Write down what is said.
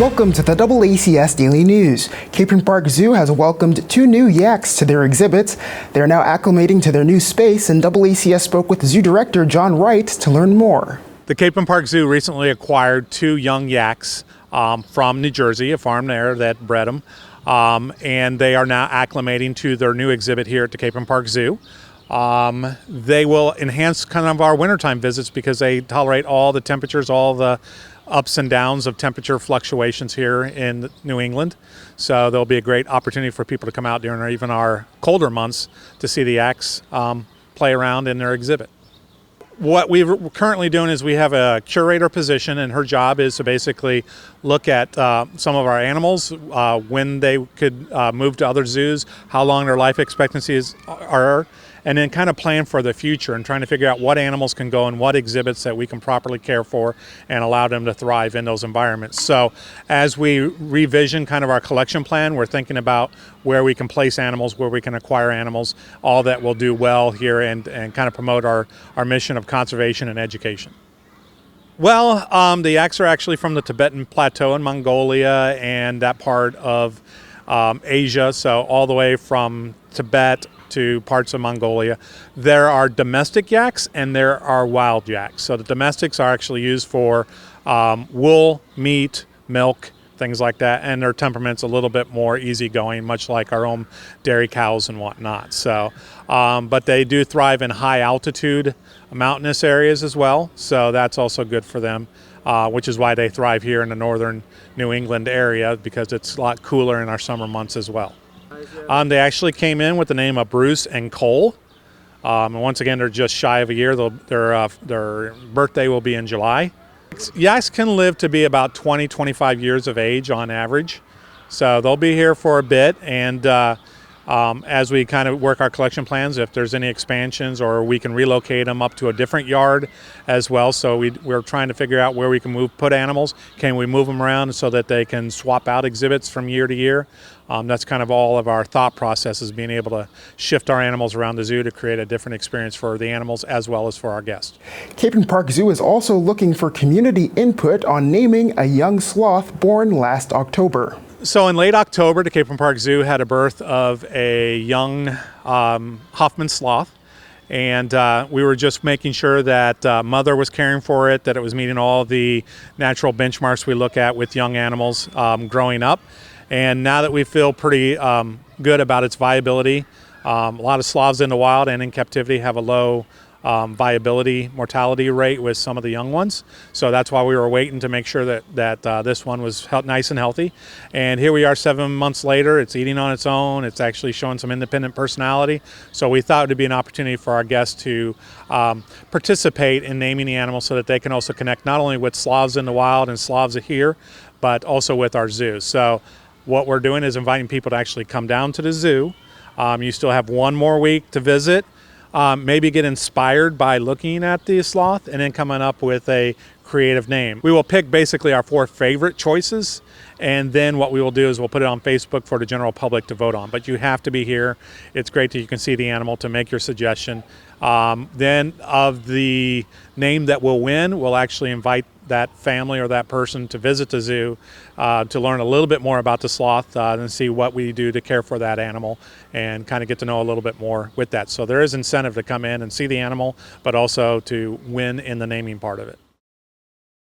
Welcome to the DoubleACS Daily News. Capron Park Zoo has welcomed 2 new yaks to their exhibits. They're now acclimating to their new space, and DoubleACS spoke with Zoo Director John Wright to learn more. The Capron Park Zoo recently acquired 2 young yaks from New Jersey, a farm there that bred them, and they are now acclimating to their new exhibit here at the Capron Park Zoo. They will enhance kind of our wintertime visits because they tolerate all the temperatures, all the ups and downs of temperature fluctuations here in New England. So there'll be a great opportunity for people to come out during even our colder months to see the yaks play around in their exhibit. What we're currently doing is we have a curator position, and her job is to basically look at some of our animals, when they could move to other zoos, how long their life expectancies are, and then kind of plan for the future and trying to figure out what animals can go in what exhibits that we can properly care for and allow them to thrive in those environments. So as we revision kind of our collection plan, we're thinking about where we can place animals, where we can acquire animals, all that will do well here and kind of promote our mission of conservation and education. Well, the yaks are actually from the Tibetan Plateau in Mongolia and that part of Asia, so all the way from Tibet to parts of Mongolia. There are domestic yaks and there are wild yaks. So the domestics are actually used for wool, meat, milk, things like that, and their temperament's a little bit more easygoing, much like our own dairy cows and whatnot. So, but they do thrive in high altitude, mountainous areas as well. So that's also good for them, which is why they thrive here in the northern New England area because it's a lot cooler in our summer months as well. They actually came in with the name of Bruce and Cole. And once again, they're just shy of a year. Their birthday will be in July. Yaks can live to be about 20, 25 years of age on average. So they'll be here for a bit. And as we kind of work our collection plans, if there's any expansions or we can relocate them up to a different yard as well. So we're trying to figure out where we can put animals. Can we move them around so that they can swap out exhibits from year to year? That's kind of all of our thought process, is being able to shift our animals around the zoo to create a different experience for the animals as well as for our guests. Capron Park Zoo is also looking for community input on naming a young sloth born last October. So in late October, the Capron Park Zoo had a birth of a young Hoffmann sloth. And we were just making sure that mother was caring for it, that it was meeting all the natural benchmarks we look at with young animals growing up. And now that we feel pretty good about its viability, a lot of sloths in the wild and in captivity have a low viability mortality rate with some of the young ones. So that's why we were waiting to make sure that this one was nice and healthy. And here we are 7 months later. It's eating on its own. It's actually showing some independent personality. So we thought it would be an opportunity for our guests to participate in naming the animal so that they can also connect not only with sloths in the wild and sloths here, but also with our zoo. So what we're doing is inviting people to actually come down to the zoo. You still have 1 more week to visit. Maybe get inspired by looking at the sloth and then coming up with a creative name. We will pick basically our 4 favorite choices, and then what we will do is we'll put it on Facebook for the general public to vote on. But you have to be here. It's great that you can see the animal to make your suggestion. Then of the name that will win, we'll actually invite that family or that person to visit the zoo to learn a little bit more about the sloth and see what we do to care for that animal and kind of get to know a little bit more with that. So there is incentive to come in and see the animal, but also to win in the naming part of it.